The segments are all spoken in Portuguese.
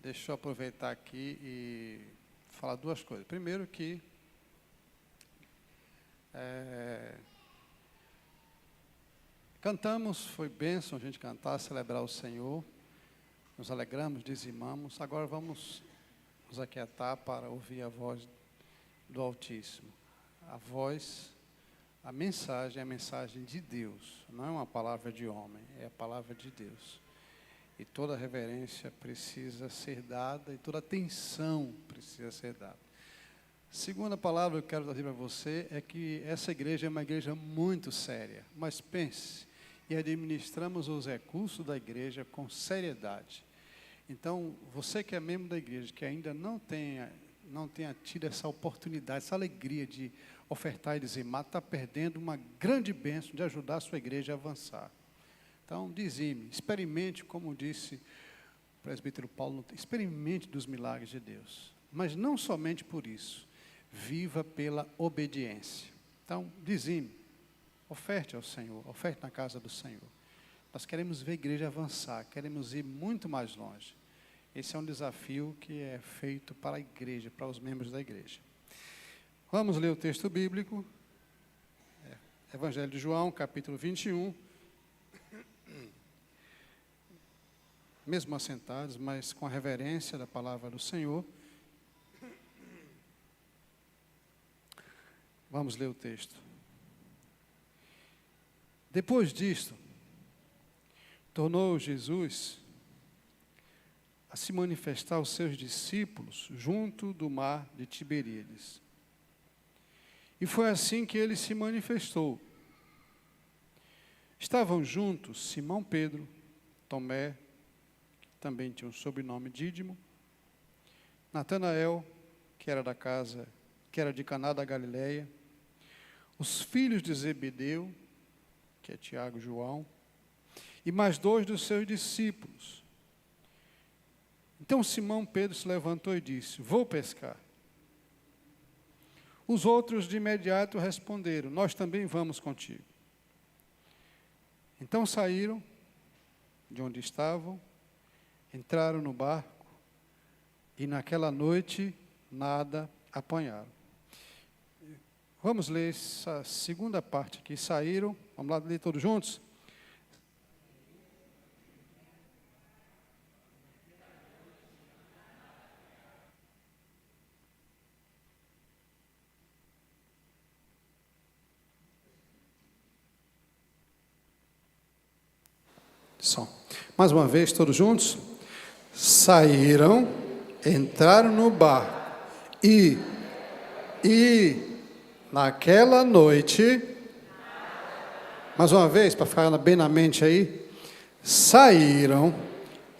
Deixa eu aproveitar aqui e falar duas coisas. Primeiro que cantamos, foi bênção a gente cantar, celebrar o Senhor. Nos alegramos, dizimamos. Agora vamos nos aquietar para ouvir a voz do Altíssimo. A voz, a mensagem é a mensagem de Deus. Não é uma palavra de homem, é a palavra de Deus. E toda reverência precisa ser dada e toda atenção precisa ser dada. Segunda palavra que eu quero trazer para você é que essa igreja é uma igreja muito séria. Mas pense, e administramos os recursos da igreja com seriedade. Então, você que é membro da igreja, que ainda não tenha tido essa oportunidade, essa alegria de ofertar e dizimar, está perdendo uma grande bênção de ajudar a sua igreja a avançar. Então, dizime, experimente, como disse o presbítero Paulo, experimente dos milagres de Deus. Mas não somente por isso, viva pela obediência. Então, dizime, oferte ao Senhor, oferte na casa do Senhor. Nós queremos ver a igreja avançar, queremos ir muito mais longe. Esse é um desafio que é feito para a igreja, para os membros da igreja. Vamos ler o texto bíblico, Evangelho de João, capítulo 21. Mesmo assentados, mas com a reverência da palavra do Senhor. Vamos ler o texto. Depois disto, tornou Jesus a se manifestar aos seus discípulos junto do mar de Tiberíades. E foi assim que ele se manifestou. Estavam juntos Simão Pedro, Tomé, também tinha um sobrenome Dídimo, Natanael, que era de Caná da Galileia, os filhos de Zebedeu, que é Tiago e João, e mais 2 dos seus discípulos. Então Simão Pedro se levantou e disse: vou pescar. Os outros de imediato responderam: nós também vamos contigo. Então saíram de onde estavam, entraram no barco e naquela noite nada apanharam. Vamos ler essa segunda parte aqui. Saíram, vamos lá ler todos juntos? Som. Mais uma vez, todos juntos? Saíram, entraram no barco e naquela noite, mais uma vez, para ficar bem na mente aí, saíram,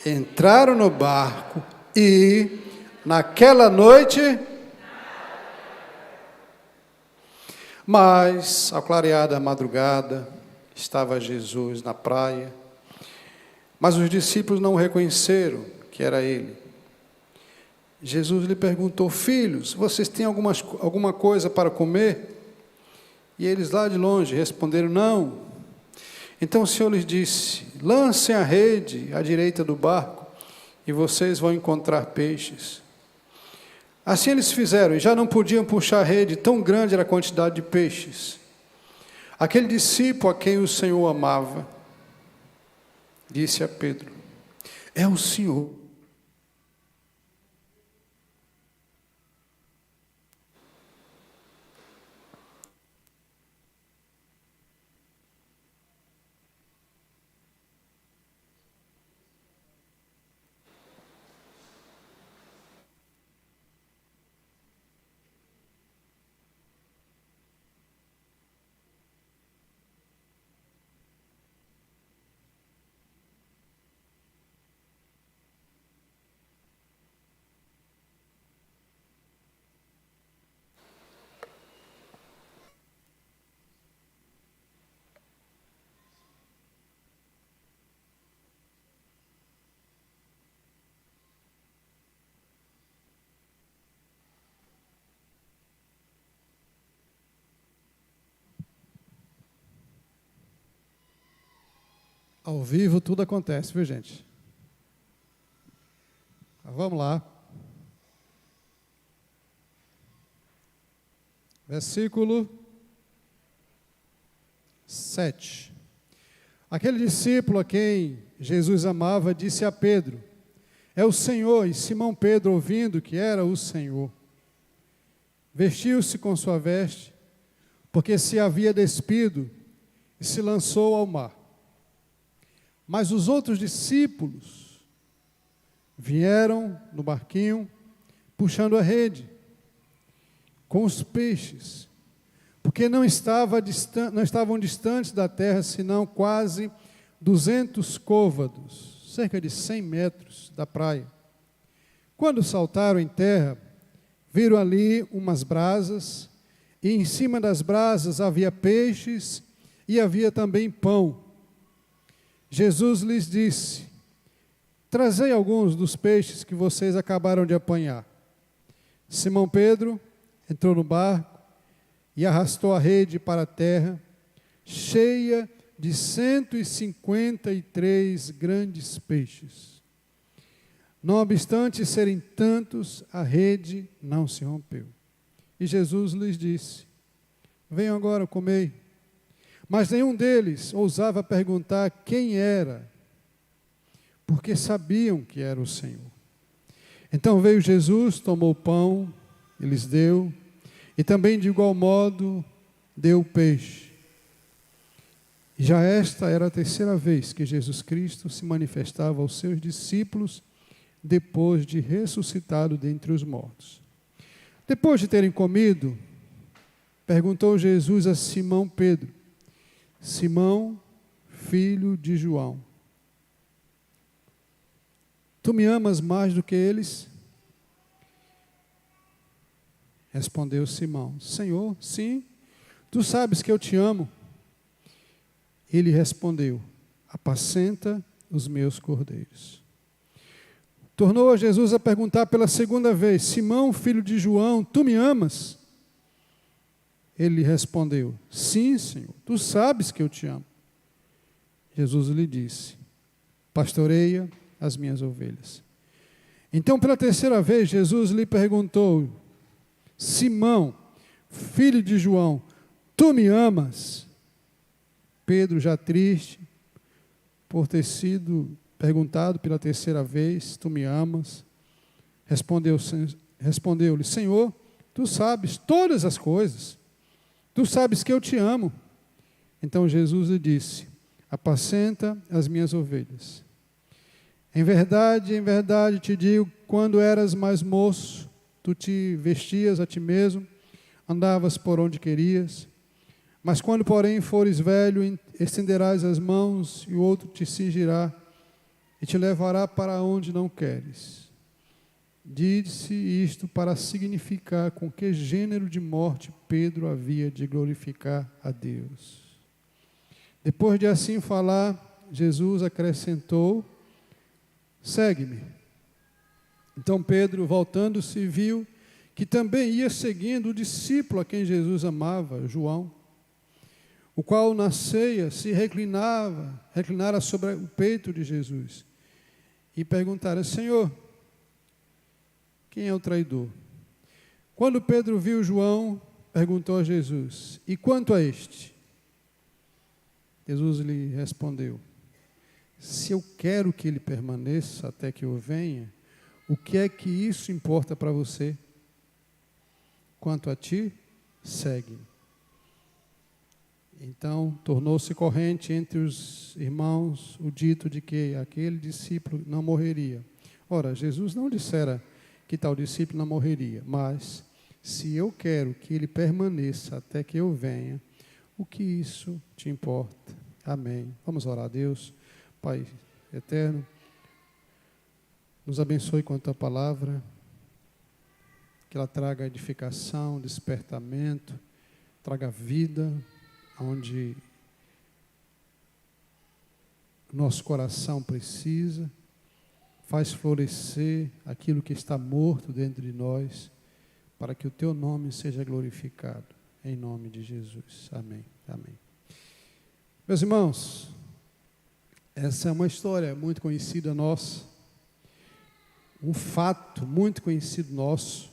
entraram no barco e naquela noite, mas ao clarear da madrugada, estava Jesus na praia, mas os discípulos não o reconheceram que era ele. Jesus lhe perguntou: filhos, vocês têm alguma coisa para comer? E eles lá de longe responderam: não. Então o Senhor lhes disse: lancem a rede à direita do barco e vocês vão encontrar peixes. Assim eles fizeram e já não podiam puxar a rede, tão grande era a quantidade de peixes. Aquele discípulo a quem o Senhor amava disse a Pedro: é o Senhor. Ao vivo tudo acontece, viu, gente? Vamos lá. Versículo 7. Aquele discípulo a quem Jesus amava disse a Pedro: é o Senhor. E Simão Pedro, ouvindo que era o Senhor, vestiu-se com sua veste, porque se havia despido, e se lançou ao mar. Mas os outros discípulos vieram no barquinho, puxando a rede com os peixes, porque não estavam distantes da terra, senão quase 200 côvados, cerca de 100 metros da praia. Quando saltaram em terra, viram ali umas brasas, e em cima das brasas havia peixes e havia também pão. Jesus lhes disse: trazei alguns dos peixes que vocês acabaram de apanhar. Simão Pedro entrou no barco e arrastou a rede para a terra, cheia de 153 grandes peixes. Não obstante serem tantos, a rede não se rompeu. E Jesus lhes disse: venham agora comer. Mas nenhum deles ousava perguntar quem era, porque sabiam que era o Senhor. Então veio Jesus, tomou o pão e lhes deu, e também de igual modo deu o peixe. E já esta era a terceira vez que Jesus Cristo se manifestava aos seus discípulos, depois de ressuscitado dentre os mortos. Depois de terem comido, perguntou Jesus a Simão Pedro: Simão, filho de João, tu me amas mais do que eles? Respondeu Simão: Senhor, sim, tu sabes que eu te amo. Ele respondeu: apacenta os meus cordeiros. Tornou a Jesus a perguntar pela segunda vez: Simão, filho de João, tu me amas? Ele respondeu: sim, Senhor, tu sabes que eu te amo. Jesus lhe disse: pastoreia as minhas ovelhas. Então, pela terceira vez, Jesus lhe perguntou: Simão, filho de João, tu me amas? Pedro, já triste por ter sido perguntado pela terceira vez: tu me amas? Respondeu-lhe: Senhor, tu sabes todas as coisas, tu sabes que eu te amo. Então Jesus lhe disse: apacenta as minhas ovelhas. Em verdade te digo, quando eras mais moço, tu te vestias a ti mesmo, andavas por onde querias. Mas quando, porém, fores velho, estenderás as mãos e o outro te cingirá e te levará para onde não queres. Disse isto para significar com que gênero de morte Pedro havia de glorificar a Deus. Depois de assim falar, Jesus acrescentou: segue-me. Então Pedro, voltando-se, viu que também ia seguindo o discípulo a quem Jesus amava, João, o qual na ceia se reclinara sobre o peito de Jesus, e perguntara: Senhor, quem é o traidor? Quando Pedro viu João, perguntou a Jesus: e quanto a este? Jesus lhe respondeu: se eu quero que ele permaneça até que eu venha, o que é que isso importa para você? Quanto a ti, segue. Então, tornou-se corrente entre os irmãos o dito de que aquele discípulo não morreria. Ora, Jesus não dissera que tal discípulo não morreria, mas se eu quero que ele permaneça até que eu venha, o que isso te importa? Amém. Vamos orar a Deus. Pai eterno, nos abençoe com a tua palavra, que ela traga edificação, despertamento, traga vida, onde nosso coração precisa, faz florescer aquilo que está morto dentro de nós, para que o teu nome seja glorificado, em nome de Jesus. Amém. Amém. Meus irmãos, essa é uma história muito conhecida nossa, um fato muito conhecido nosso,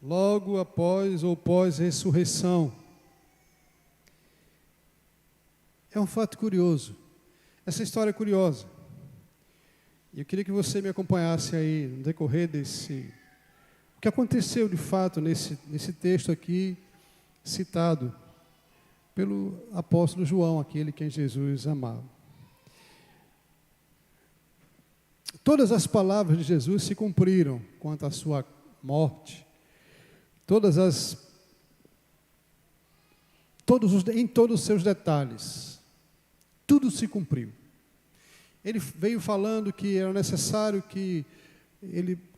logo após ou pós-ressurreição. É um fato curioso. Essa história é curiosa. E eu queria que você me acompanhasse aí no decorrer desse... O que aconteceu de fato nesse texto aqui, citado pelo apóstolo João, aquele quem Jesus amava. Todas as palavras de Jesus se cumpriram quanto à sua morte. Em todos os seus detalhes. Tudo se cumpriu. Ele veio falando que era necessário que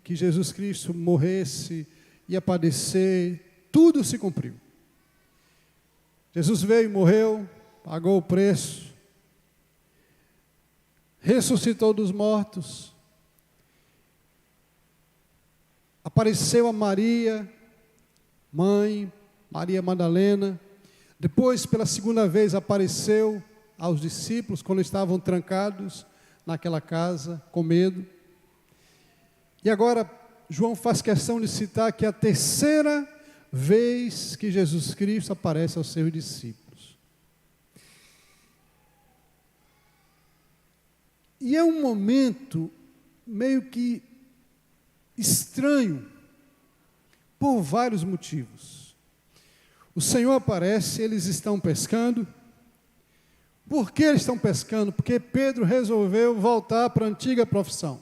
Jesus Cristo morresse, ia padecer, tudo se cumpriu. Jesus veio, morreu, pagou o preço, ressuscitou dos mortos, apareceu a Maria, mãe, Maria Madalena, depois pela segunda vez apareceu aos discípulos quando estavam trancados naquela casa com medo. E agora João faz questão de citar que é a terceira vez que Jesus Cristo aparece aos seus discípulos. E é um momento meio que estranho, por vários motivos. O Senhor aparece, eles estão pescando. Por que eles estão pescando? Porque Pedro resolveu voltar para a antiga profissão.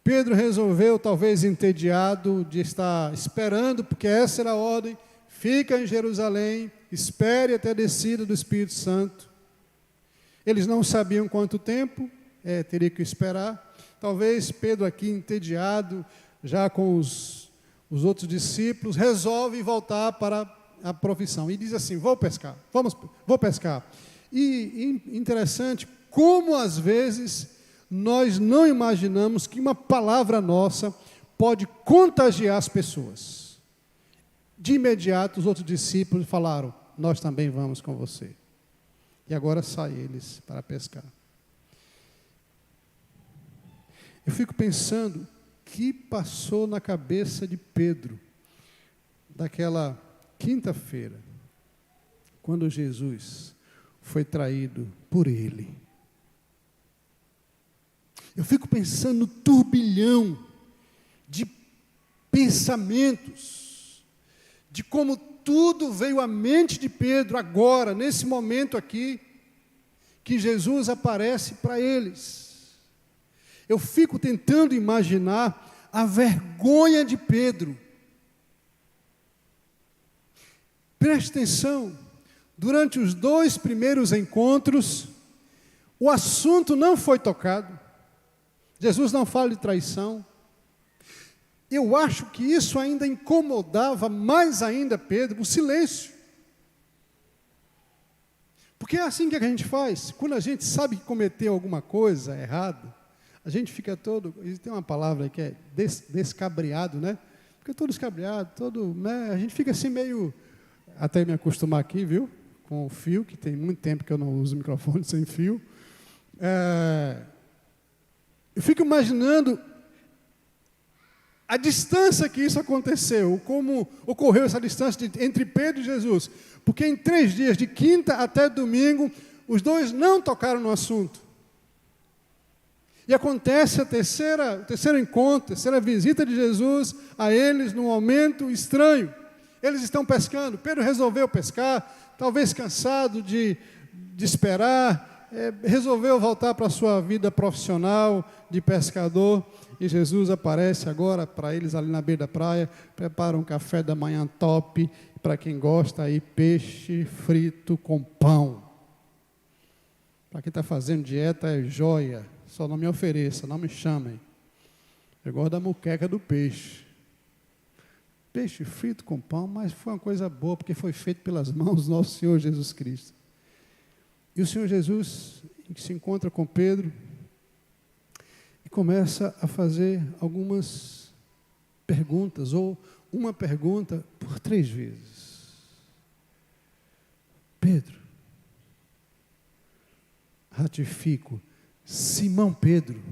Pedro resolveu, talvez entediado, de estar esperando, porque essa era a ordem, fica em Jerusalém, espere até a descida do Espírito Santo. Eles não sabiam quanto tempo, teria que esperar. Talvez Pedro aqui, entediado, já com os outros discípulos, resolve voltar para a profissão. E diz assim, vou pescar. E interessante, como às vezes nós não imaginamos que uma palavra nossa pode contagiar as pessoas. De imediato, os outros discípulos falaram, nós também vamos com você. E agora saem eles para pescar. Eu fico pensando, o que passou na cabeça de Pedro, daquela quinta-feira, quando Jesus foi traído por ele. Eu fico pensando no turbilhão de pensamentos, de como tudo veio à mente de Pedro agora, nesse momento aqui, que Jesus aparece para eles. Eu fico tentando imaginar a vergonha de Pedro. Preste atenção, durante os 2 primeiros encontros, o assunto não foi tocado. Jesus não fala de traição. Eu acho que isso ainda incomodava mais ainda Pedro, o silêncio. Porque é assim que a gente faz. Quando a gente sabe que cometeu alguma coisa errada, a gente fica todo... Tem uma palavra que é descabreado, né? Fica todo descabreado, né? A gente fica assim meio... Até me acostumar aqui, viu? Com o fio, que tem muito tempo que eu não uso microfone sem fio. Eu fico imaginando a distância que isso aconteceu, como ocorreu essa distância entre Pedro e Jesus. Porque em 3 dias, de quinta até domingo, os dois não tocaram no assunto. E acontece o terceiro encontro, a terceira visita de Jesus a eles num momento estranho. Eles estão pescando, Pedro resolveu pescar, talvez cansado de esperar, resolveu voltar para a sua vida profissional de pescador, e Jesus aparece agora para eles ali na beira da praia, prepara um café da manhã top, para quem gosta aí, peixe frito com pão. Para quem está fazendo dieta é joia, só não me ofereça, não me chamem. Eu gosto da muqueca do peixe. Peixe frito com pão, mas foi uma coisa boa, porque foi feito pelas mãos do nosso Senhor Jesus Cristo. E o Senhor Jesus se encontra com Pedro e começa a fazer algumas perguntas, ou uma pergunta por 3 vezes. Pedro, ratifico, Simão Pedro.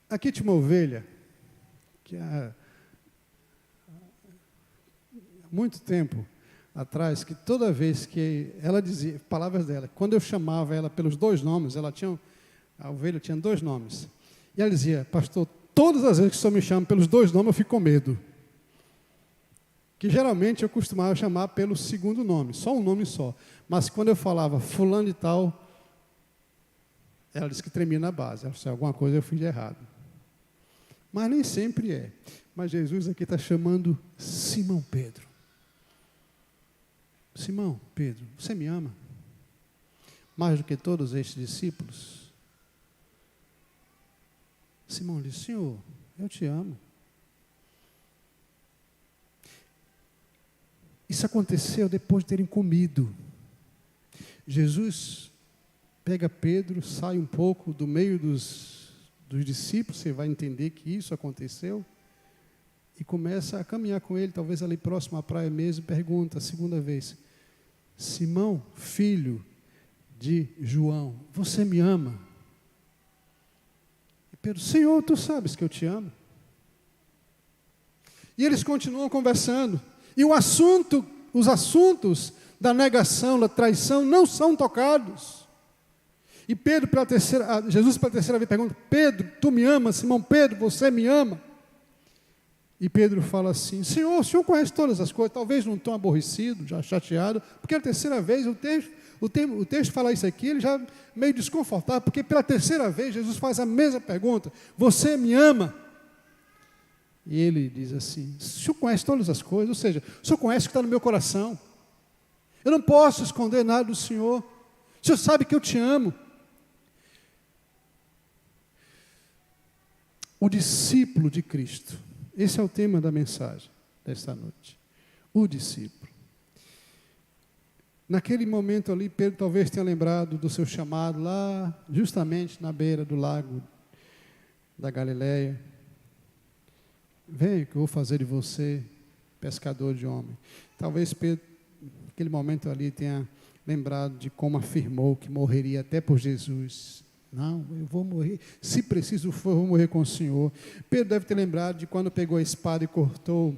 Aqui tinha uma ovelha que há muito tempo atrás, que toda vez que ela dizia, palavras dela, quando eu chamava ela pelos 2 nomes, a ovelha tinha 2 nomes, e ela dizia: pastor, todas as vezes que o senhor me chama pelos 2 nomes, eu fico com medo. Que geralmente eu costumava chamar pelo 2º nome, só um nome só. Mas quando eu falava fulano e tal, ela disse que tremia na base. Ela disse: alguma coisa eu fiz de errado. Mas nem sempre é. Mas Jesus aqui está chamando Simão Pedro. Simão Pedro, você me ama? Mais do que todos estes discípulos? Simão disse: Senhor, eu te amo. Isso aconteceu depois de terem comido. Jesus pega Pedro, sai um pouco do meio dos discípulos, você vai entender que isso aconteceu, e começa a caminhar com ele, talvez ali próximo à praia mesmo, pergunta a 2ª vez: Simão, filho de João, você me ama? E Pedro: Senhor, tu sabes que eu te amo. E eles continuam conversando. E os assuntos da negação, da traição, não são tocados. E Jesus pela terceira vez pergunta: Pedro, tu me amas? Simão Pedro, você me ama? E Pedro fala assim: Senhor, o Senhor conhece todas as coisas, talvez num tom aborrecido, já chateado, porque a terceira vez o texto fala isso aqui, ele já meio desconfortável, porque pela terceira vez Jesus faz a mesma pergunta: você me ama? E ele diz assim: o Senhor conhece todas as coisas, ou seja, o Senhor conhece o que está no meu coração. Eu não posso esconder nada do Senhor. O Senhor sabe que eu te amo. O discípulo de Cristo. Esse é o tema da mensagem desta noite. O discípulo. Naquele momento ali, Pedro talvez tenha lembrado do seu chamado lá, justamente na beira do lago da Galileia. Venha que eu vou fazer de você pescador de homem. Talvez Pedro, naquele momento ali, tenha lembrado de como afirmou que morreria até por Jesus. Não, eu vou morrer, se preciso for, eu vou morrer com o Senhor. Pedro deve ter lembrado de quando pegou a espada e cortou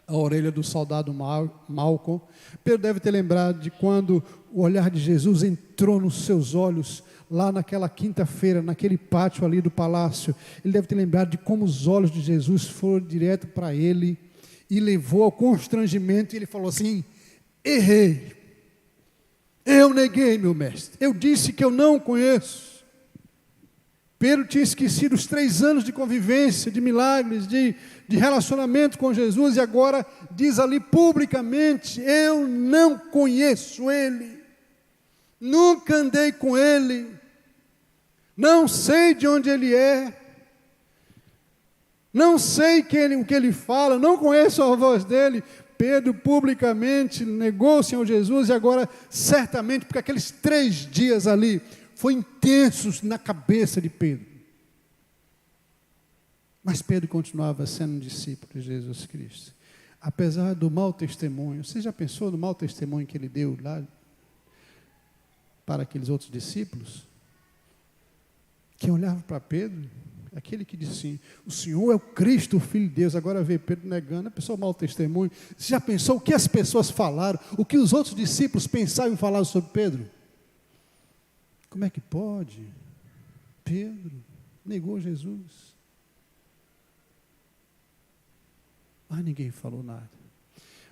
a orelha do soldado Malcolm. Pedro deve ter lembrado de quando o olhar de Jesus entrou nos seus olhos, lá naquela quinta-feira, naquele pátio ali do palácio. Ele deve ter lembrado de como os olhos de Jesus foram direto para ele e levou ao constrangimento, e ele falou assim: errei, eu neguei meu mestre, eu disse que eu não o conheço. Pedro tinha esquecido os 3 anos de convivência, de milagres, de relacionamento com Jesus, e agora diz ali publicamente: eu não conheço ele, nunca andei com ele, não sei de onde ele é, não sei o que ele fala, não conheço a voz dele. Pedro publicamente negou o Senhor Jesus, e agora certamente, porque aqueles 3 dias ali foi intensos na cabeça de Pedro. Mas Pedro continuava sendo um discípulo de Jesus Cristo. Apesar do mau testemunho. Você já pensou no mau testemunho que ele deu lá para aqueles outros discípulos? Quem olhava para Pedro, aquele que disse assim: o Senhor é o Cristo, o Filho de Deus. Agora vê Pedro negando, a pessoa mau testemunho. Você já pensou o que as pessoas falaram, o que os outros discípulos pensavam e falaram sobre Pedro? Como é que pode? Pedro negou Jesus. Mas ninguém falou nada.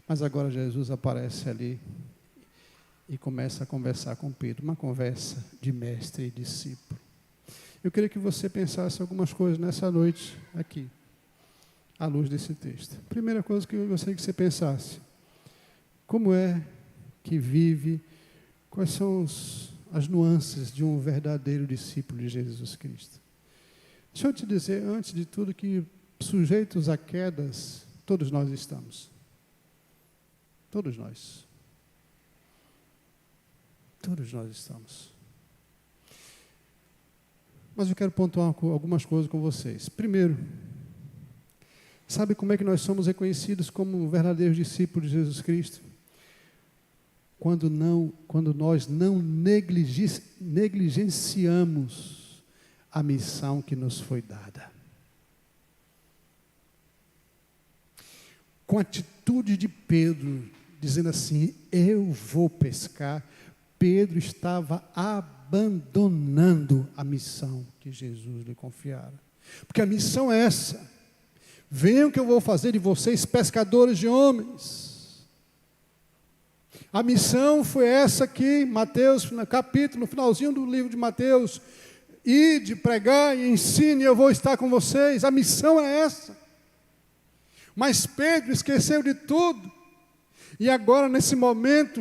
Mas agora Jesus aparece ali e começa a conversar com Pedro, uma conversa de mestre e discípulo. Eu queria que você pensasse algumas coisas nessa noite aqui, à luz desse texto. Primeira coisa que eu gostaria que você pensasse: como é que vive, quais são as nuances de um verdadeiro discípulo de Jesus Cristo? Deixa eu te dizer, antes de tudo, que sujeitos a quedas, todos nós estamos. Todos nós. Todos nós estamos. Mas eu quero pontuar algumas coisas com vocês. Primeiro, sabe como é que nós somos reconhecidos como verdadeiros discípulos de Jesus Cristo? quando nós não negligenciamos a missão que nos foi dada. Com a atitude de Pedro, dizendo assim, eu vou pescar, Pedro estava abandonando a missão que Jesus lhe confiara. Porque a missão é essa. Venham que eu vou fazer de vocês pescadores de homens. A missão foi essa aqui, Mateus, no capítulo, no finalzinho do livro de Mateus. Ide, pregai e ensine, eu vou estar com vocês. A missão é essa. Mas Pedro esqueceu de tudo. E agora, nesse momento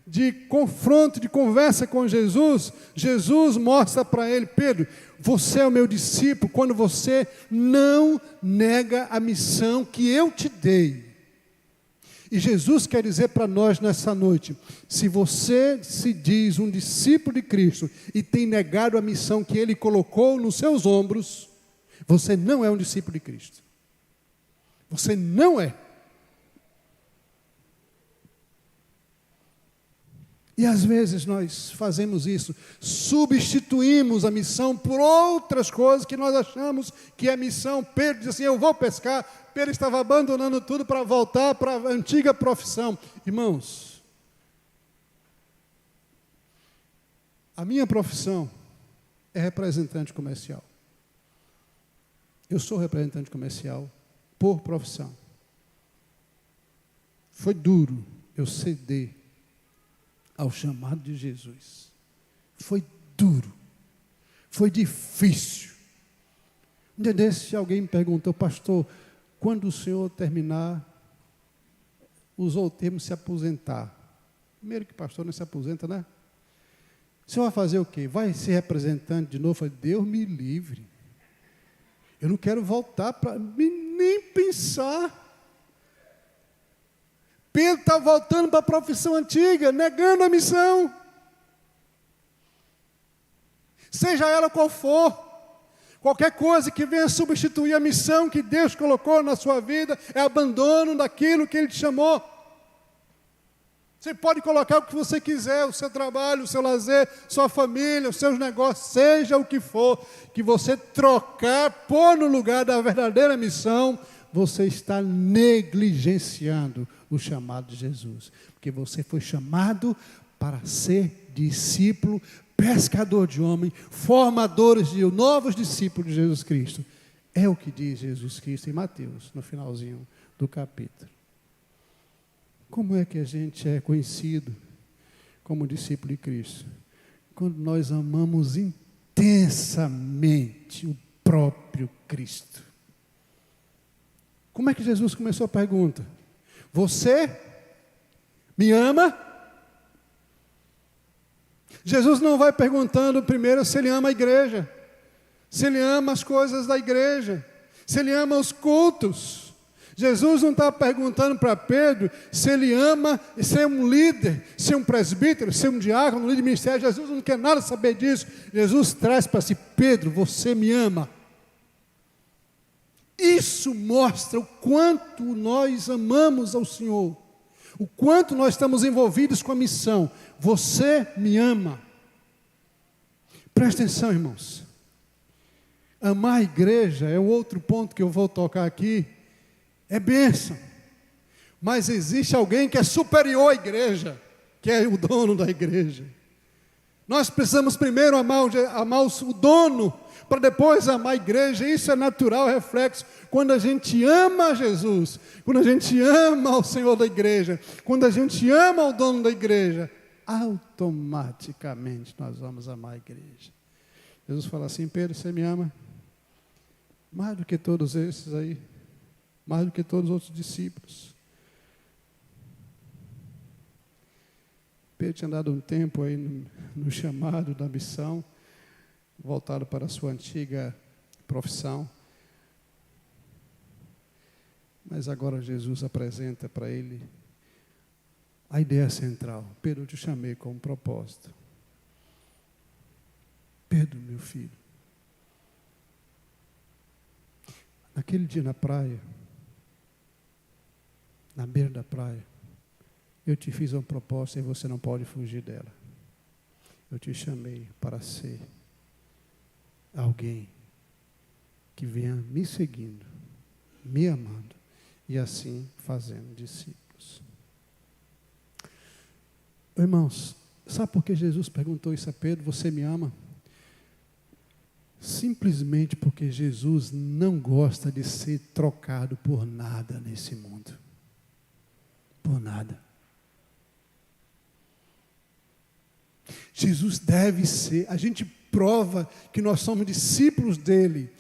de confronto, de conversa com Jesus, Jesus mostra para ele, Pedro, você é o meu discípulo quando você não nega a missão que eu te dei. E Jesus quer dizer para nós nessa noite, se você se diz um discípulo de Cristo e tem negado a missão que Ele colocou nos seus ombros, você não é um discípulo de Cristo. Você não é. E às vezes nós fazemos isso, substituímos a missão por outras coisas que nós achamos que é missão. Pedro diz assim, eu vou pescar. Pedro estava abandonando tudo para voltar para a antiga profissão. Irmãos, a minha profissão é representante comercial. Eu sou representante comercial por profissão. Foi duro eu ceder ao chamado de Jesus. Foi duro. Foi difícil. Um dia desse, alguém me perguntou, pastor, quando o senhor terminar, usou o termo se aposentar. Primeiro que pastor não se aposenta, né? O senhor vai fazer o quê? Vai ser representante de novo? Eu falei, Deus me livre. Eu não quero voltar para nem pensar. Pedro está voltando para a profissão antiga, negando a missão. Seja ela qual for, qualquer coisa que venha substituir a missão que Deus colocou na sua vida, é abandono daquilo que Ele te chamou. Você pode colocar o que você quiser, o seu trabalho, o seu lazer, sua família, os seus negócios, seja o que for, que você trocar, pôr no lugar da verdadeira missão, você está negligenciando o chamado de Jesus. Porque você foi chamado para ser discípulo, pescador de homem, formadores de novos discípulos de Jesus Cristo. É o que diz Jesus Cristo em Mateus, no finalzinho do capítulo. Como é que a gente é conhecido como discípulo de Cristo? Quando nós amamos intensamente o próprio Cristo. Como é que Jesus começou a pergunta? Você me ama? Jesus não vai perguntando primeiro se ele ama a igreja, se ele ama as coisas da igreja, se ele ama os cultos. Jesus não está perguntando para Pedro se ele ama ser um líder, ser um presbítero, ser um diácono, um líder de ministério. Jesus não quer nada saber disso. Jesus traz para si, Pedro, você me ama. Isso mostra o quanto nós amamos ao Senhor, o quanto nós estamos envolvidos com a missão. Você me ama. Presta atenção, irmãos. Amar a igreja é o outro ponto que eu vou tocar aqui. É bênção. Mas existe alguém que é superior à igreja, que é o dono da igreja. Nós precisamos primeiro amar o dono, para depois amar a igreja. Isso é natural, reflexo. Quando a gente ama Jesus, quando a gente ama o Senhor da igreja, quando a gente ama o dono da igreja, automaticamente nós vamos amar a igreja. Jesus fala assim, Pedro, você me ama? Mais do que todos esses aí, mais do que todos os outros discípulos. Pedro tinha dado um tempo aí no chamado da missão, voltado para a sua antiga profissão. Mas agora Jesus apresenta para ele a ideia central. Pedro, eu te chamei com um propósito. Pedro, meu filho. Naquele dia na praia, na beira da praia, Eu te fiz uma proposta e você não pode fugir dela. Eu te chamei para ser alguém que venha me seguindo, me amando e assim fazendo discípulos. Irmãos, sabe por que Jesus perguntou isso a Pedro? Você me ama? Simplesmente porque Jesus não gosta de ser trocado por nada nesse mundo. Por nada. Jesus deve ser, a gente prova que nós somos discípulos dele,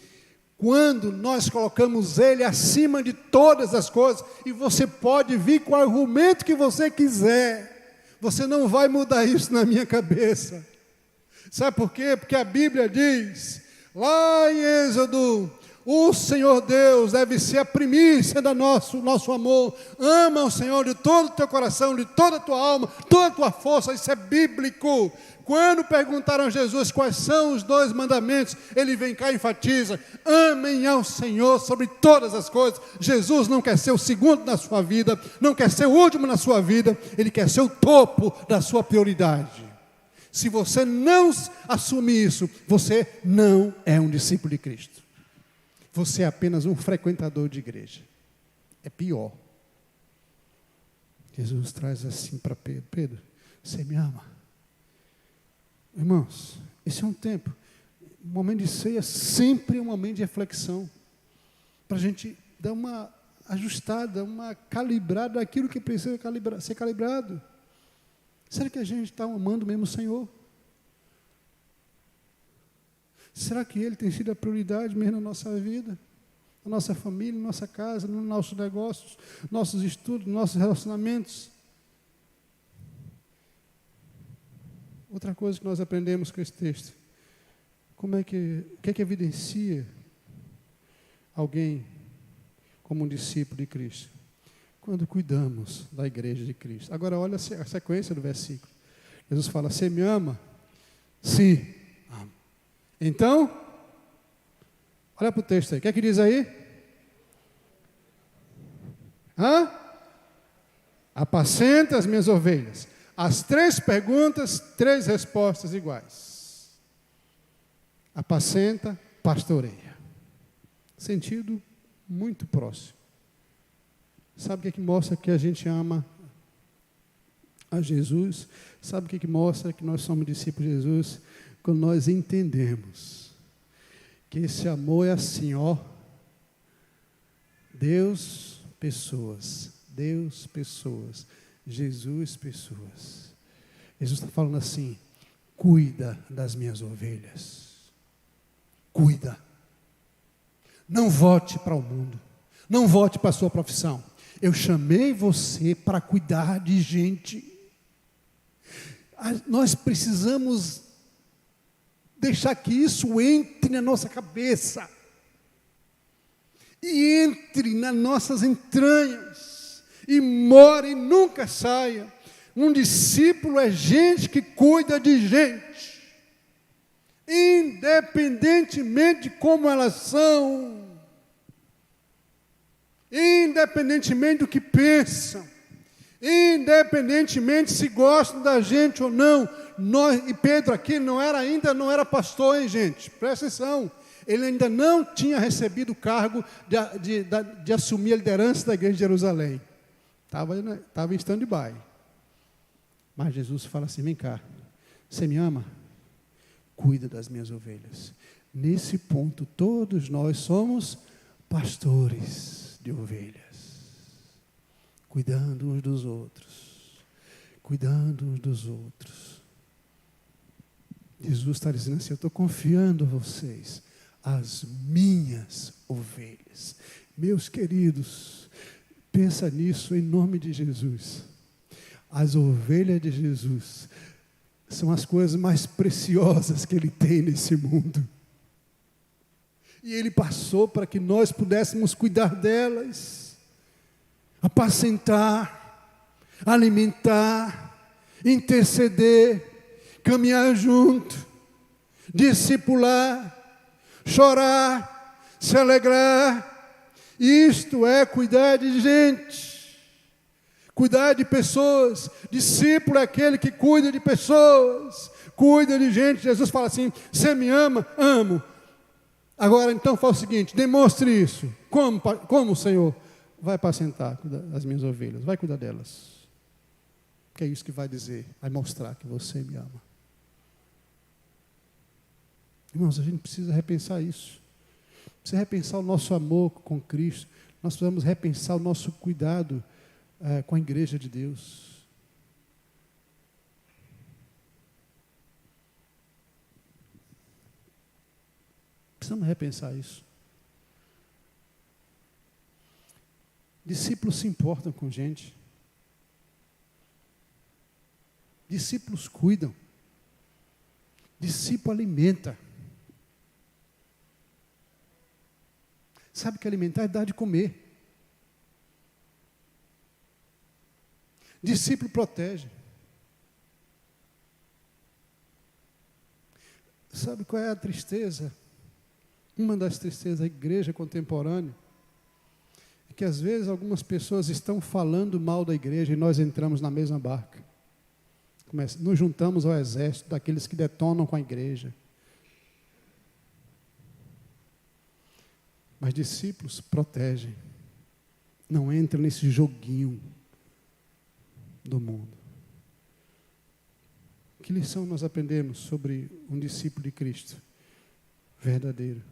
quando nós colocamos ele acima de todas as coisas, e você pode vir com o argumento que você quiser, você não vai mudar isso na minha cabeça. Sabe por quê? Porque a Bíblia diz, lá em Êxodo, o Senhor Deus deve ser a primícia do nosso amor. Ama o Senhor de todo o teu coração, de toda a tua alma, toda a tua força. Isso é bíblico. Quando perguntaram a Jesus quais são os 2 mandamentos, ele vem cá e enfatiza: amem ao Senhor sobre todas as coisas. Jesus não quer ser o segundo na sua vida, não quer ser o último na sua vida, ele quer ser o topo da sua prioridade. Se você não assumir isso, você não é um discípulo de Cristo. Você é apenas um frequentador de igreja. É pior. Jesus traz assim para Pedro: Pedro, você me ama? Irmãos, esse é um tempo. O momento de ceia sempre é um momento de reflexão. Para a gente dar uma ajustada, uma calibrada daquilo que precisa ser calibrado. Será que a gente está amando mesmo o Senhor? Será que Ele tem sido a prioridade mesmo na nossa vida? Na nossa família, na nossa casa, nos nossos negócios, nossos estudos, nossos relacionamentos? Outra coisa que nós aprendemos com esse texto, o que é que evidencia alguém como um discípulo de Cristo? Quando cuidamos da igreja de Cristo. Agora olha a sequência do versículo. Jesus fala: você me ama? Sim, amo. Então, olha para o texto aí. O que é que diz aí? Apacenta as minhas ovelhas. As 3 perguntas, 3 respostas iguais. Apacenta, pastoreia. Sentido muito próximo. Sabe o que mostra que a gente ama a Jesus? Sabe o que mostra que nós somos discípulos de Jesus? Quando nós entendemos que esse amor é assim, ó. Deus, pessoas. Deus, pessoas. Jesus, pessoas. Jesus está falando assim: cuida das minhas ovelhas. Cuida. Não volte para o mundo. Não volte para a sua profissão. Eu chamei você para cuidar de gente. Nós precisamos deixar que isso entre na nossa cabeça. E entre nas nossas entranhas. E more e nunca saia. Um discípulo é gente que cuida de gente. Independentemente de como elas são. Independentemente do que pensam. Independentemente se gostam da gente ou não. E Pedro aqui não era pastor, hein, gente? Presta atenção. Ele ainda não tinha recebido o cargo de assumir a liderança da igreja de Jerusalém. Estava em stand-by. Mas Jesus fala assim: vem cá, você me ama? Cuida das minhas ovelhas. Nesse ponto, todos nós somos pastores de ovelhas. Cuidando uns dos outros. Cuidando uns dos outros. Jesus está dizendo assim: eu estou confiando a vocês, as minhas ovelhas. Meus queridos, pensa nisso em nome de Jesus. As ovelhas de Jesus são as coisas mais preciosas que Ele tem nesse mundo. E Ele passou para que nós pudéssemos cuidar delas, apacentar, alimentar, interceder, caminhar junto, discipular, chorar, se alegrar. Isto é cuidar de gente. Cuidar de pessoas. Discípulo é aquele que cuida de pessoas, cuida de gente. Jesus fala assim: você me ama? Amo. Agora então fala o seguinte: demonstre isso. Como, Senhor? Vai apacentar as minhas ovelhas, vai cuidar delas. Que é isso que vai dizer, vai mostrar que você me ama. Irmãos, a gente precisa repensar isso. Precisa repensar o nosso amor com Cristo. Nós precisamos repensar o nosso cuidado com a igreja de Deus. Precisamos repensar isso. Discípulos se importam com gente. Discípulos cuidam. Discípulo alimenta. Sabe que alimentar é dar de comer. Discípulo protege. Sabe qual é a tristeza? Uma das tristezas da igreja contemporânea é que às vezes algumas pessoas estão falando mal da igreja e nós entramos na mesma barca. Nos juntamos ao exército daqueles que detonam com a igreja. Mas discípulos protegem. Não entram nesse joguinho do mundo. Que lição nós aprendemos sobre um discípulo de Cristo verdadeiro?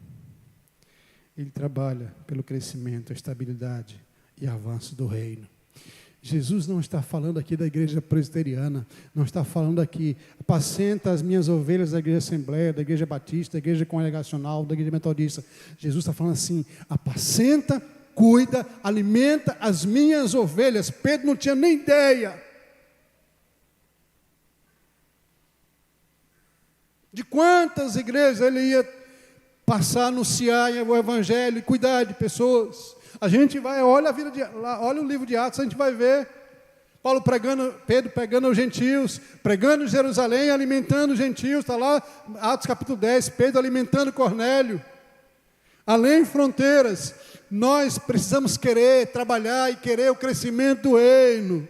Ele trabalha pelo crescimento, a estabilidade e avanço do reino. Jesus não está falando aqui da igreja presbiteriana, não está falando aqui, apacenta as minhas ovelhas da igreja Assembleia, da igreja Batista, da igreja Congregacional, da igreja Metodista. Jesus está falando assim: apacenta, cuida, alimenta as minhas ovelhas. Pedro não tinha nem ideia de quantas igrejas ele ia passar a anunciar o evangelho e cuidar de pessoas. A gente vai, olha o livro de Atos, a gente vai ver Pedro pregando aos gentios, pregando em Jerusalém, alimentando os gentios. Está lá, Atos capítulo 10, Pedro alimentando Cornélio. Além fronteiras, nós precisamos querer trabalhar e querer o crescimento do reino.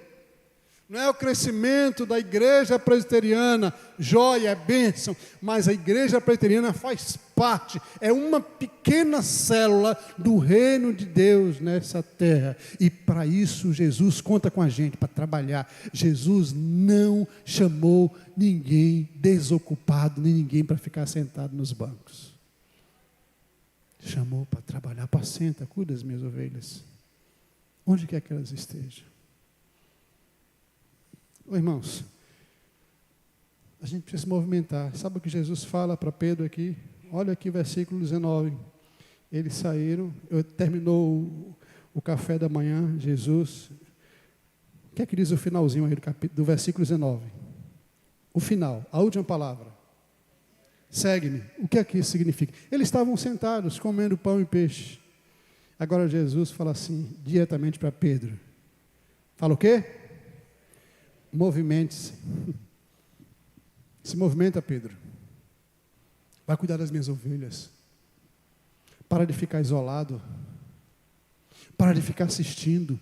Não é o crescimento da igreja presbiteriana, joia, é bênção, mas a igreja presbiteriana faz parte, é uma pequena célula do reino de Deus nessa terra. E para isso Jesus conta com a gente, para trabalhar. Jesus não chamou ninguém desocupado, nem ninguém para ficar sentado nos bancos. Chamou para trabalhar. Apacenta, cuida das minhas ovelhas, onde quer que elas estejam. Irmãos, a gente precisa se movimentar. Sabe o que Jesus fala para Pedro aqui? Olha aqui o versículo 19. Eles saíram, terminou o café da manhã, Jesus. O que é que diz o finalzinho aí do versículo 19? O final, a última palavra. Segue-me. O que é que isso significa? Eles estavam sentados, comendo pão e peixe. Agora Jesus fala assim, diretamente para Pedro. Fala o quê? Movimente-se. Se movimenta, Pedro. Vai cuidar das minhas ovelhas. Para de ficar isolado. Para de ficar assistindo.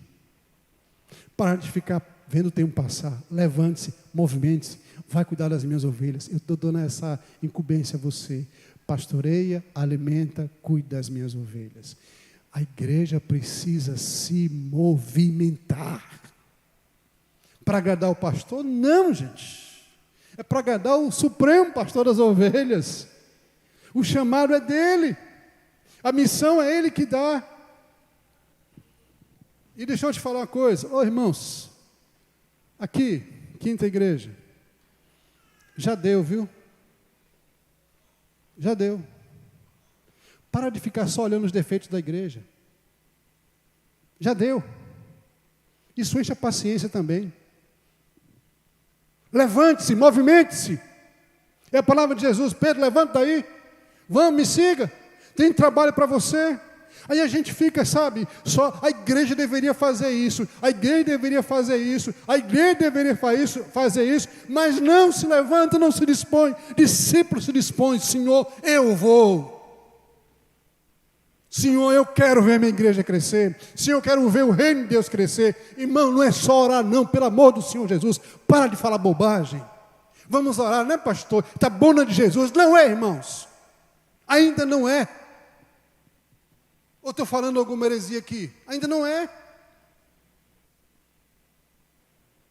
Para de ficar vendo o tempo passar. Levante-se, movimente-se. Vai cuidar das minhas ovelhas. Eu estou dando essa incumbência a você. Pastoreia, alimenta, cuida das minhas ovelhas. A igreja precisa se movimentar. Para agradar o pastor? Não, gente. É para agradar o supremo pastor das ovelhas. O chamado é dele. A missão é ele que dá. E deixa eu te falar uma coisa. Irmãos, aqui, Quinta Igreja, já deu, viu? Já deu. Para de ficar só olhando os defeitos da igreja. Já deu. Isso enche a paciência também. Levante-se, movimente-se. É a palavra de Jesus. Pedro, levanta daí. Vamos, me siga. Tem trabalho para você. Aí a gente fica, sabe, só a igreja deveria fazer isso, a igreja deveria fazer isso, a igreja deveria fazer isso, mas não se levanta, não se dispõe. Discípulo se dispõe, Senhor, eu vou. Senhor, eu quero ver minha igreja crescer. Senhor, eu quero ver o reino de Deus crescer. Irmão, não é só orar não, pelo amor do Senhor Jesus. Para de falar bobagem. Vamos orar, não é pastor? Está bom na de Jesus. Não é, irmãos. Ainda não é. Ou estou falando alguma heresia aqui? Ainda não é.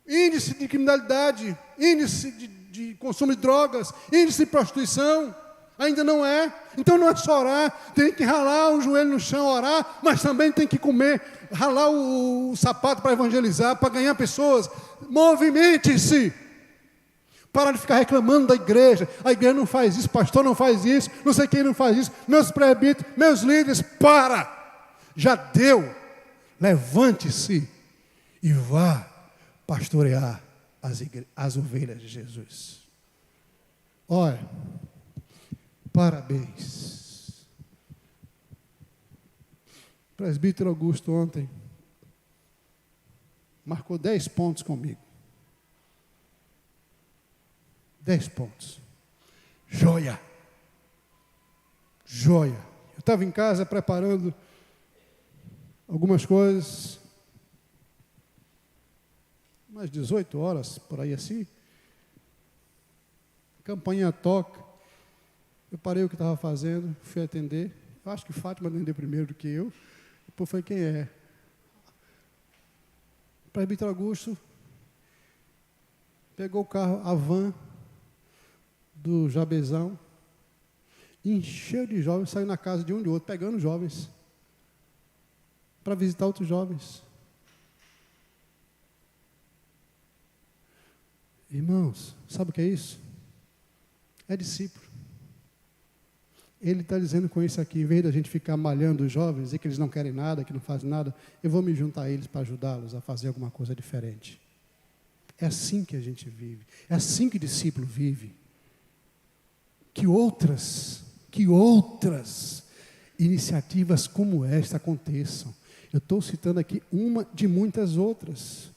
Índice de criminalidade, índice de consumo de drogas, índice de prostituição. Ainda não é. Então não é só orar, tem que ralar o joelho no chão, orar, mas também tem que comer, ralar o sapato para evangelizar, para ganhar pessoas. Movimente-se. Para de ficar reclamando da igreja. A igreja não faz isso, o pastor não faz isso, não sei quem não faz isso, meus presbíteros, meus líderes, para. Já deu. Levante-se e vá pastorear as ovelhas de Jesus. Olha, parabéns. O presbítero Augusto ontem marcou 10 pontos comigo. 10 pontos. Joia. Joia. Eu estava em casa preparando algumas coisas, umas 18 horas, por aí assim. A campainha toca. Eu parei o que estava fazendo, fui atender. Eu acho que Fátima atendeu primeiro do que eu. Depois foi quem é. O presbítero Augusto pegou o carro, a van do Jabezão, encheu de jovens, saiu na casa de um de outro, pegando jovens, para visitar outros jovens. Irmãos, sabe o que é isso? É discípulo. Ele está dizendo com isso aqui, em vez da gente ficar malhando os jovens, e que eles não querem nada, que não fazem nada, eu vou me juntar a eles para ajudá-los a fazer alguma coisa diferente. É assim que a gente vive, é assim que o discípulo vive. Que outras iniciativas como esta aconteçam. Eu estou citando aqui uma de muitas outras.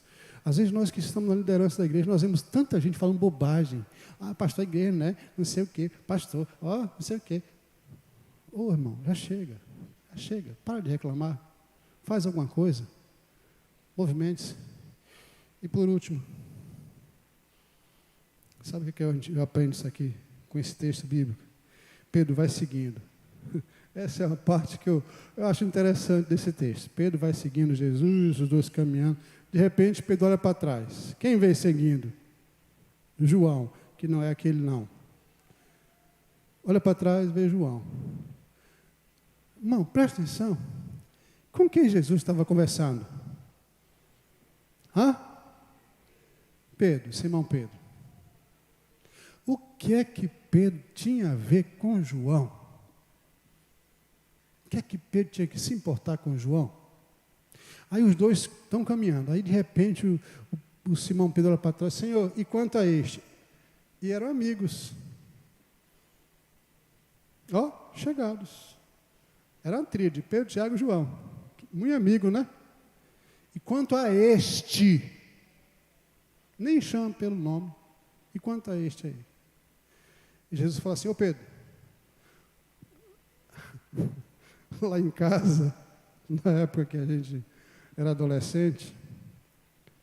Às vezes nós que estamos na liderança da igreja, nós vemos tanta gente falando bobagem. Ah, pastor, igreja, né? Não sei o quê. Pastor, não sei o quê. Ô, irmão, já chega. Para de reclamar. Faz alguma coisa. Movimente-se. E por último, sabe o que eu aprendo isso aqui? Com esse texto bíblico. Pedro vai seguindo. Essa é uma parte que eu acho interessante desse texto. Pedro vai seguindo Jesus, os dois caminhando. De repente, Pedro olha para trás. Quem veio seguindo? João, que não é aquele não. Olha para trás, vê João. Irmão, presta atenção. Com quem Jesus estava conversando? Pedro, Simão Pedro. O que é que Pedro tinha a ver com João? O que é que Pedro tinha que se importar com João? Aí os dois estão caminhando. Aí, de repente, o Simão Pedro olha para trás. Senhor, e quanto a este? E eram amigos. Chegados. Era uma tríade, Pedro, Tiago e João. Muito amigo, né? E quanto a este? Nem chama pelo nome. E quanto a este aí? E Jesus fala assim, Pedro, lá em casa, na época que a gente era adolescente,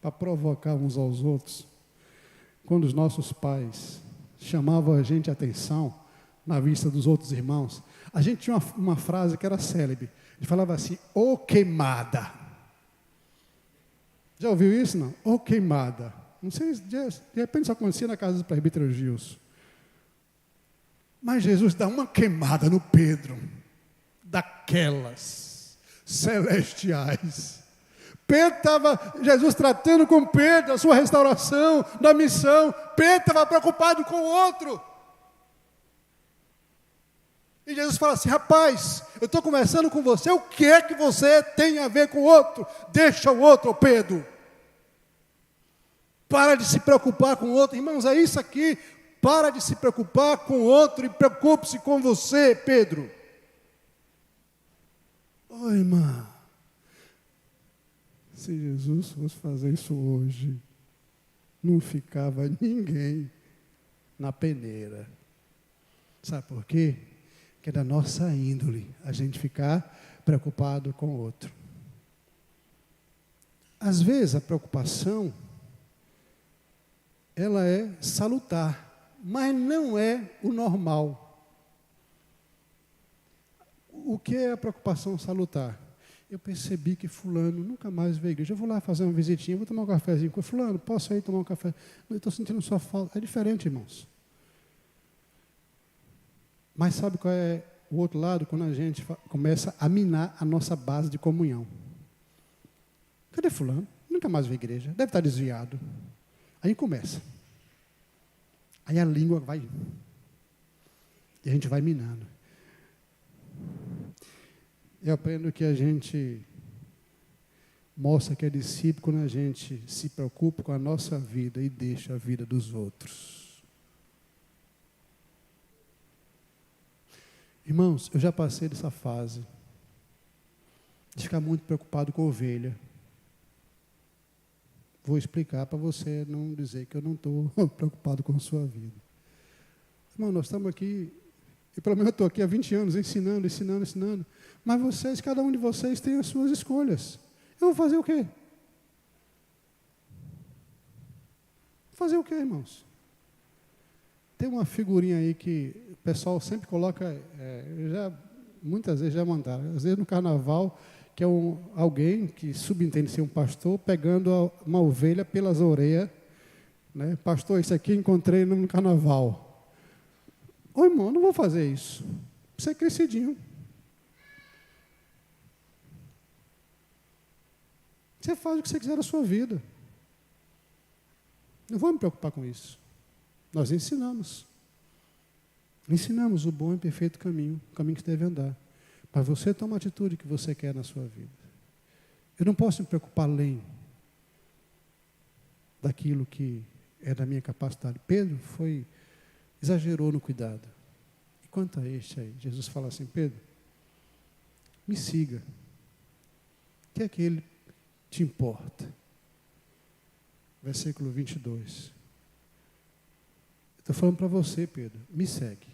para provocar uns aos outros, quando os nossos pais chamavam a gente a atenção na vista dos outros irmãos, a gente tinha uma frase que era célebre. Ele falava assim, ô queimada. Já ouviu isso, não? Ô queimada. Não sei, de repente isso acontecia na casa do presbítero Gilson. Mas Jesus dá uma queimada no Pedro, daquelas celestiais. Jesus tratando com Pedro, a sua restauração, da missão. Pedro estava preocupado com o outro. E Jesus fala assim, rapaz, eu estou conversando com você, o que é que você tem a ver com o outro? Deixa o outro, Pedro. Para de se preocupar com o outro. Irmãos, é isso aqui. Para de se preocupar com o outro e preocupe-se com você, Pedro. Oi, irmã. Se Jesus fosse fazer isso hoje, não ficava ninguém na peneira. Sabe por quê? que é da nossa índole, a gente ficar preocupado com o outro. Às vezes a preocupação, ela é salutar, mas não é o normal. O que é a preocupação salutar? Eu percebi que fulano nunca mais veio à igreja. Eu vou lá fazer uma visitinha, vou tomar um cafezinho com fulano, posso ir tomar um café? Eu estou sentindo sua falta. É diferente, irmãos. Mas sabe qual é o outro lado? Quando a gente começa a minar a nossa base de comunhão. Cadê fulano? Nunca mais veio à igreja. Deve estar desviado. Aí começa. Aí a língua vai. E a gente vai minando. Eu aprendo que a gente mostra que é discípulo quando a gente se preocupa com a nossa vida e deixa a vida dos outros. Irmãos, eu já passei dessa fase de ficar muito preocupado com ovelha. Vou explicar para você não dizer que eu não estou preocupado com a sua vida. Irmão, nós estamos aqui, e pelo menos eu estou aqui há 20 anos ensinando. Mas vocês, cada um de vocês tem as suas escolhas. Eu vou fazer o quê? Fazer o quê, irmãos? Tem uma figurinha aí que o pessoal sempre coloca, muitas vezes já mandaram, às vezes no carnaval, que é alguém que subentende ser um pastor, pegando uma ovelha pelas orelhas, né? Pastor, isso aqui encontrei no carnaval. Ô irmão, não vou fazer isso. Você é crescidinho. Você faz o que você quiser da sua vida. Não vou me preocupar com isso. Nós ensinamos. Ensinamos o bom e perfeito caminho, o caminho que você deve andar. Mas você toma a atitude que você quer na sua vida. Eu não posso me preocupar além daquilo que é da minha capacidade. Pedro exagerou no cuidado. E quanto a este aí, Jesus fala assim, Pedro, me siga. O que é que ele te importa? Versículo 22. Estou falando para você, Pedro, me segue.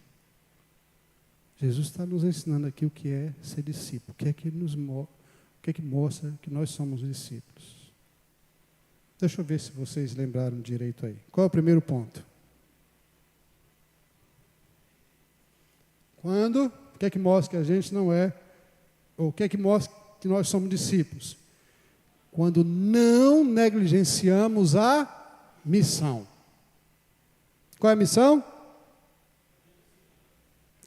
Jesus está nos ensinando aqui o que é ser discípulo, o que é que mostra que nós somos discípulos. Deixa eu ver se vocês lembraram direito aí. Qual é o primeiro ponto? O que é que mostra que a gente não é, ou o que é que mostra que nós somos discípulos? Quando não negligenciamos a missão. Qual é a missão?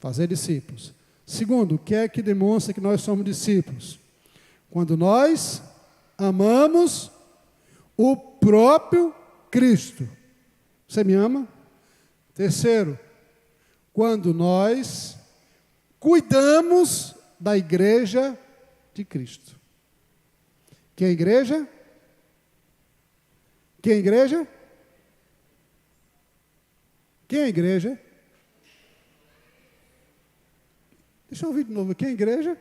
Fazer discípulos. Segundo, o que é que demonstra que nós somos discípulos? Quando nós amamos o próprio Cristo. Você me ama? Terceiro, quando nós cuidamos da igreja de Cristo. Que é a igreja? Quem é a igreja? Quem é a igreja? Deixa eu ouvir de novo. Quem é a igreja?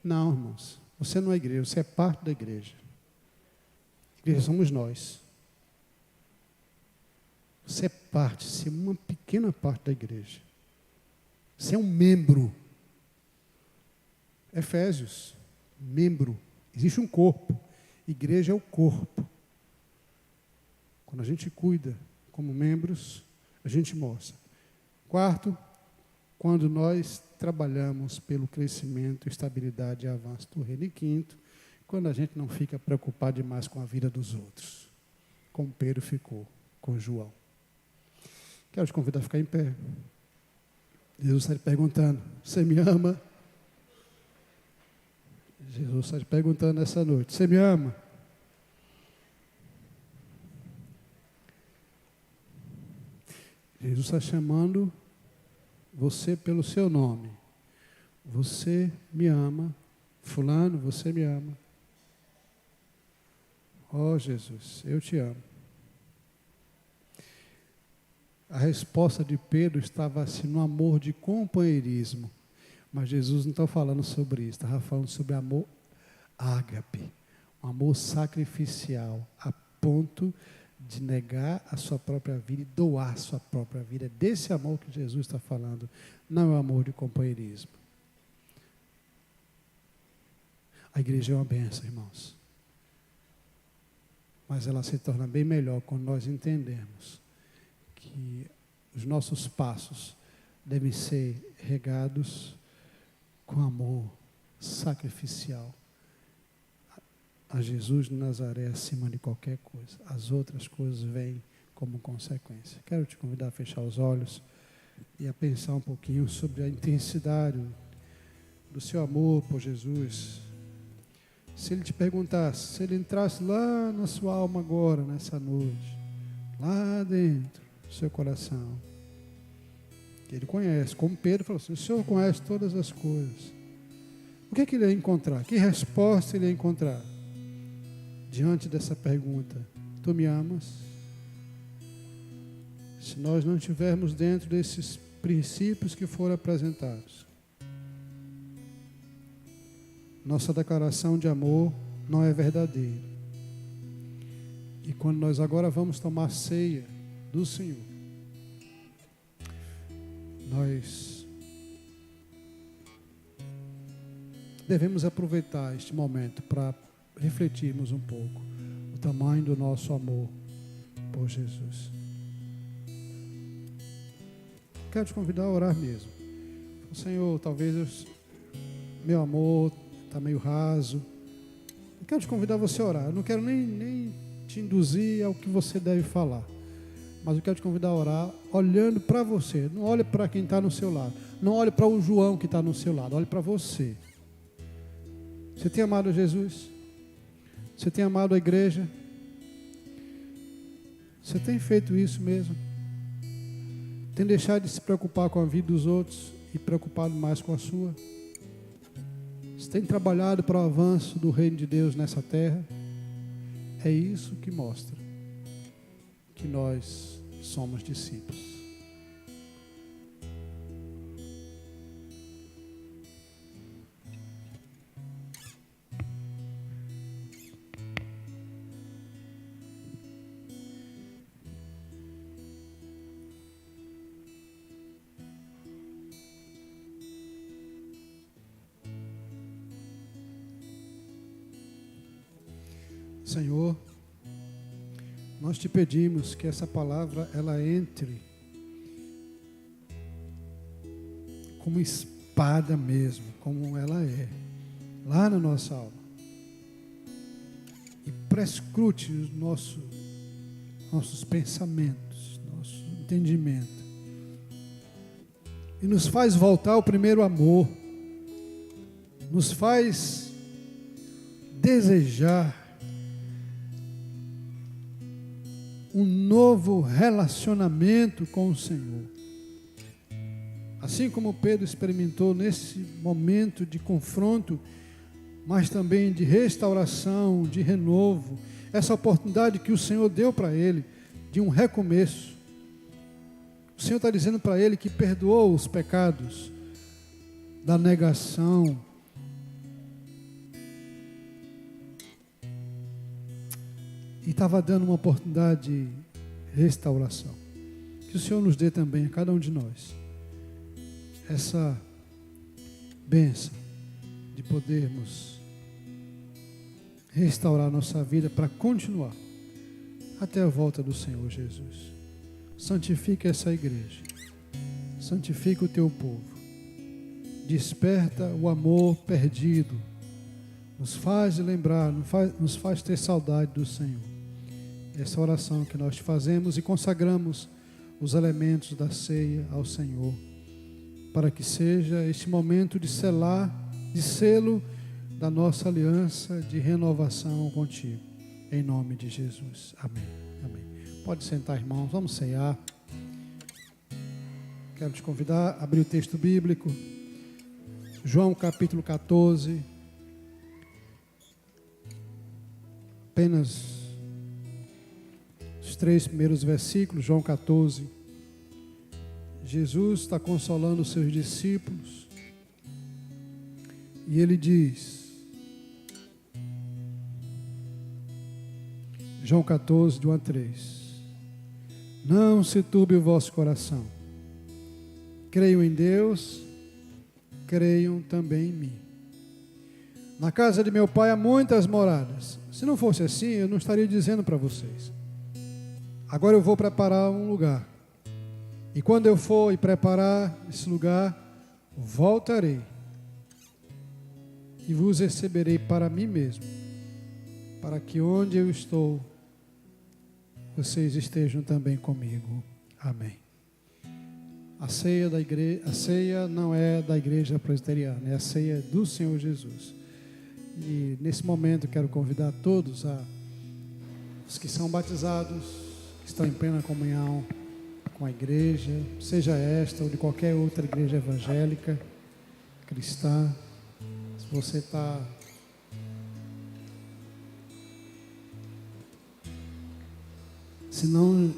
Não, irmãos. Você não é igreja, você é parte da igreja. A igreja somos nós. Você é parte, você é uma pequena parte da igreja. Você é um membro. Efésios, membro. Existe um corpo. Igreja é o corpo. Quando a gente cuida como membros, a gente mostra. Quarto, quando nós trabalhamos pelo crescimento, estabilidade e avanço do reino. E quinto, quando a gente não fica preocupado demais com a vida dos outros, como Pedro ficou com João. Quero te convidar a ficar em pé. Jesus está te perguntando, você me ama? Jesus está te perguntando essa noite, você me ama? Jesus está chamando você pelo seu nome. Você me ama. Fulano, você me ama. Oh, Jesus, eu te amo. A resposta de Pedro estava assim no amor de companheirismo. Mas Jesus não está falando sobre isso. Estava falando sobre amor ágape. Um amor sacrificial. A ponto de negar a sua própria vida e doar a sua própria vida. É desse amor que Jesus está falando, não é o amor de companheirismo. A igreja é uma bênção, irmãos. Mas ela se torna bem melhor quando nós entendemos que os nossos passos devem ser regados com amor sacrificial a Jesus de Nazaré acima de qualquer coisa. As outras coisas vêm como consequência. Quero te convidar a fechar os olhos e a pensar um pouquinho sobre a intensidade do seu amor por Jesus. Se ele te perguntasse, se ele entrasse lá na sua alma agora, nessa noite, lá dentro do seu coração, que ele conhece, como Pedro falou assim, o Senhor conhece todas as coisas. O que é que ele ia encontrar? Que resposta ele ia encontrar? Diante dessa pergunta, tu me amas? Se nós não estivermos dentro desses princípios que foram apresentados, nossa declaração de amor não é verdadeira. E quando nós agora vamos tomar ceia do Senhor, nós devemos aproveitar este momento para refletirmos um pouco o tamanho do nosso amor por Jesus. Quero te convidar a orar mesmo. Senhor, talvez meu amor está meio raso. Eu quero te convidar a você a orar. Eu não quero nem te induzir ao que você deve falar. Mas eu quero te convidar a orar olhando para você. Não olhe para quem está no seu lado. Não olhe para o João que está no seu lado. Olhe para você. Você tem amado Jesus? Você tem amado a igreja? Você tem feito isso mesmo? Tem deixado de se preocupar com a vida dos outros e preocupado mais com a sua? Você tem trabalhado para o avanço do reino de Deus nessa terra? É isso que mostra que nós somos discípulos. Senhor, nós te pedimos que essa palavra ela entre como espada mesmo, como ela é, lá na nossa alma. E prescrute os nossos pensamentos, nosso entendimento. E nos faz voltar ao primeiro amor. Nos faz desejar um novo relacionamento com o Senhor. Assim como Pedro experimentou nesse momento de confronto, mas também de restauração, de renovo, essa oportunidade que o Senhor deu para ele, de um recomeço. O Senhor está dizendo para ele que perdoou os pecados da negação, e estava dando uma oportunidade de restauração. Que o Senhor nos dê também, a cada um de nós, essa bênção de podermos restaurar nossa vida para continuar até a volta do Senhor Jesus. Santifica essa igreja, santifica o teu povo, desperta o amor perdido, nos faz lembrar, nos faz ter saudade do Senhor. Essa oração que nós fazemos e consagramos os elementos da ceia ao Senhor, para que seja este momento de selo da nossa aliança de renovação contigo, em nome de Jesus. Amém. Amém. Pode sentar, irmãos, vamos ceiar. Quero te convidar a abrir o texto bíblico, João capítulo 14, apenas os 3 primeiros versículos. João 14. Jesus está consolando os seus discípulos e ele diz, João 14, de 1 a 3. Não se turbe o vosso coração. Creiam em Deus, creiam também em mim. Na casa de meu pai há muitas moradas. Se não fosse assim, eu não estaria dizendo para vocês. Agora eu vou preparar um lugar. E quando eu for e preparar esse lugar, voltarei e vos receberei para mim mesmo, para que onde eu estou, vocês estejam também comigo. Amém. A ceia não é da igreja presbiteriana, é a ceia do Senhor Jesus. E nesse momento quero convidar todos, os que são batizados, que estão em plena comunhão com a igreja, seja esta ou de qualquer outra igreja evangélica, cristã. Se você está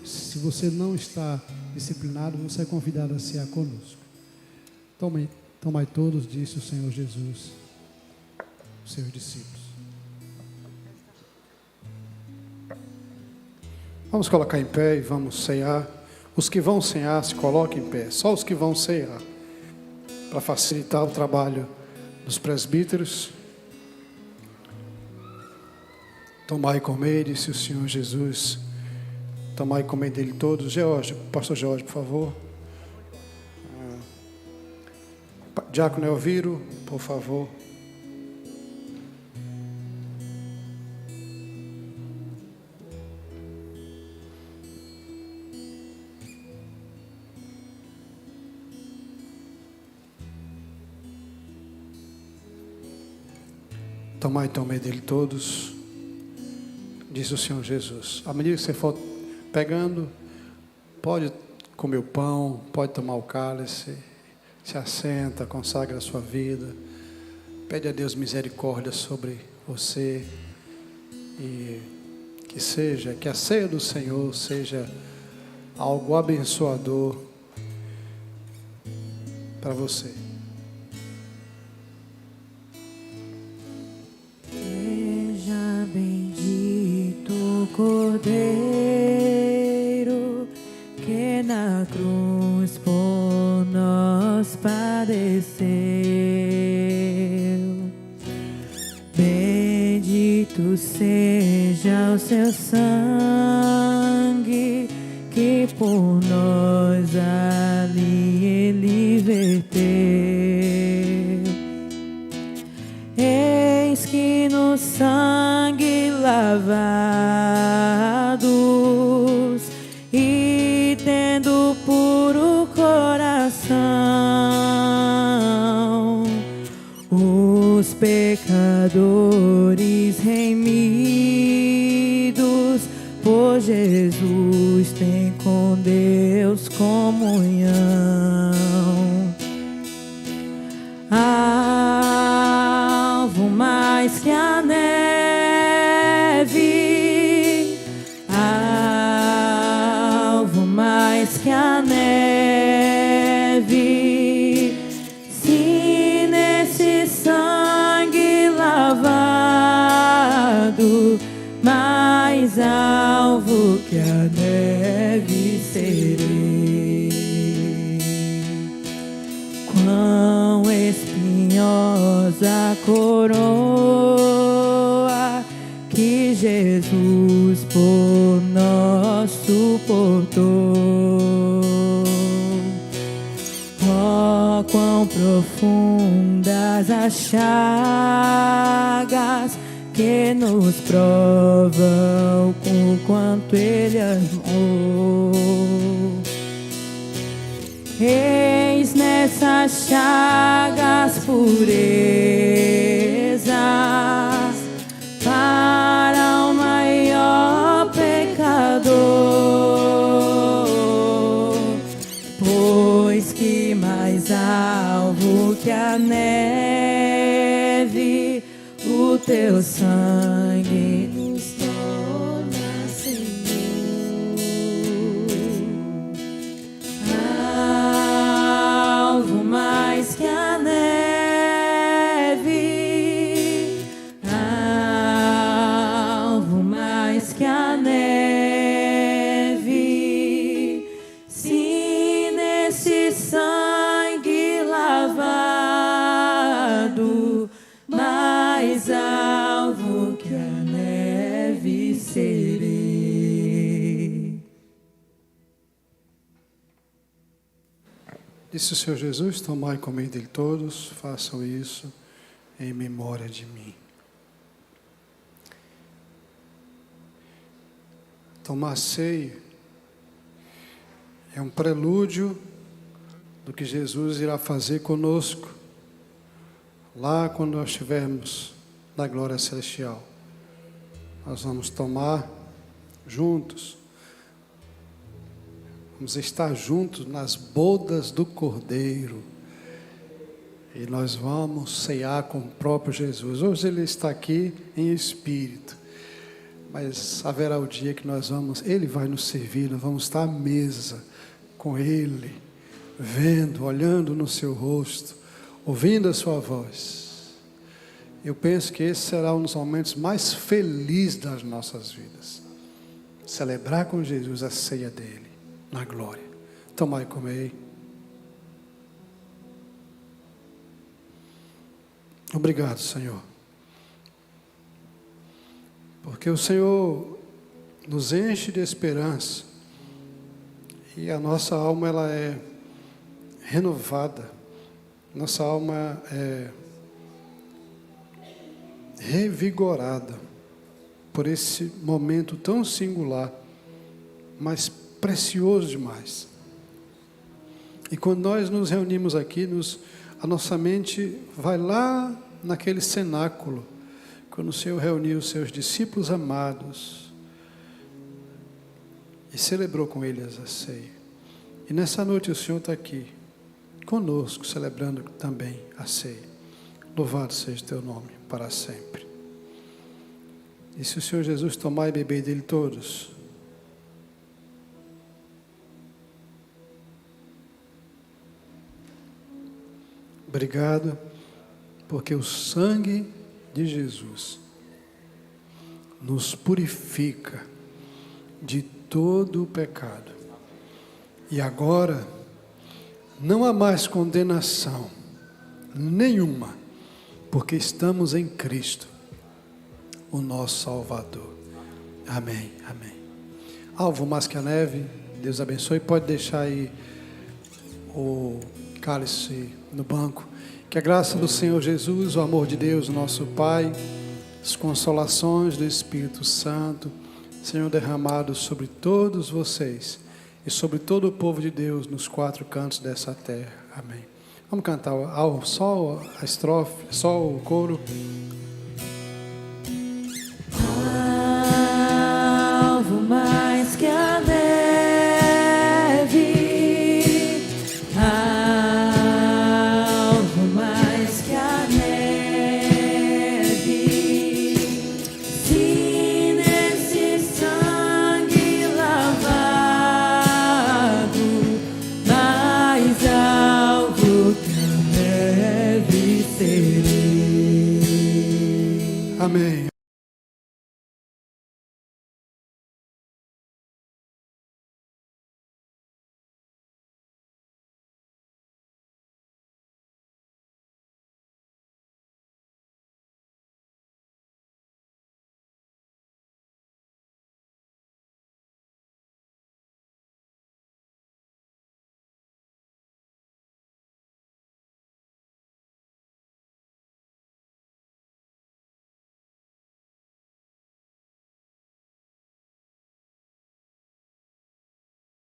se você não está disciplinado, você é convidado a cear conosco. Tomai todos, disse o Senhor Jesus, os seus discípulos. Vamos colocar em pé e vamos cear. Os que vão cear, se coloquem em pé. Só os que vão cear, para facilitar o trabalho dos presbíteros. Tomai e comei, disse o Senhor Jesus. Tomai e comei dele todos. Pastor Jorge, por favor. Diácono Elviro, por favor. Tomai e tomei dele todos, disse o Senhor Jesus. À medida que você for pegando, pode comer o pão, pode tomar o cálice, se assenta, consagra a sua vida, pede a Deus misericórdia sobre você e que a ceia do Senhor seja algo abençoador para você. Seja bendito o Cordeiro que na cruz por nós padeceu. Bendito seja o seu sangue que por nós ali ele verteu. Eis que no sangue lavados e tendo puro coração, os pecadores remidos por Jesus têm com Deus comunhão. Alvo mais que a neve, alvo mais que a neve, se nesse sangue lavado, mais alvo que a neve serei. Quão espinhosa coroa que Jesus por nós suportou. Oh, quão profundas as chagas que nos provam o quanto Ele amou. Eis nessas chagas purezas para o maior pecador, pois que mais alvo que a neve, o teu sangue nos torna Senhor. Alvo mais que a neve, alvo mais que a neve, Isso, Senhor Jesus, tomai e comei dele todos, façam isso em memória de mim. Tomar ceia é um prelúdio do que Jesus irá fazer conosco, lá quando nós estivermos na glória celestial. Nós vamos tomar juntos, vamos estar juntos nas bodas do Cordeiro, e nós vamos ceiar com o próprio Jesus. Hoje Ele está aqui em espírito, mas haverá o dia que Ele vai nos servir, nós vamos estar à mesa com Ele, vendo, olhando no seu rosto, ouvindo a sua voz. Eu penso que esse será um dos momentos mais felizes das nossas vidas. Celebrar com Jesus a ceia dele, na glória. Tomai e comei. Obrigado, Senhor. Porque o Senhor nos enche de esperança. E a nossa alma, ela é renovada. Nossa alma é revigorada por esse momento tão singular, mas precioso demais. E quando nós nos reunimos aqui, a nossa mente vai lá naquele cenáculo, quando o Senhor reuniu os seus discípulos amados e celebrou com eles a ceia. E nessa noite o Senhor está aqui conosco, celebrando também a ceia. Louvado seja o teu nome para sempre. E se o Senhor Jesus tomar e beber dele todos, obrigado, porque o sangue de Jesus nos purifica de todo o pecado. E agora não há mais condenação nenhuma, porque estamos em Cristo, o nosso Salvador. Amém, amém. Alvo mais que a neve, Deus abençoe. Pode deixar aí o cálice no banco. Que a graça do Senhor Jesus, o amor de Deus, nosso Pai, as consolações do Espírito Santo, Senhor, derramado sobre todos vocês e sobre todo o povo de Deus nos quatro cantos dessa terra. Amém. Vamos cantar só a estrofe, só o coro. Alvo mais que a neve, alvo mais que a neve, se nesse sangue lavado, mais alvo que a neve serei. Amém.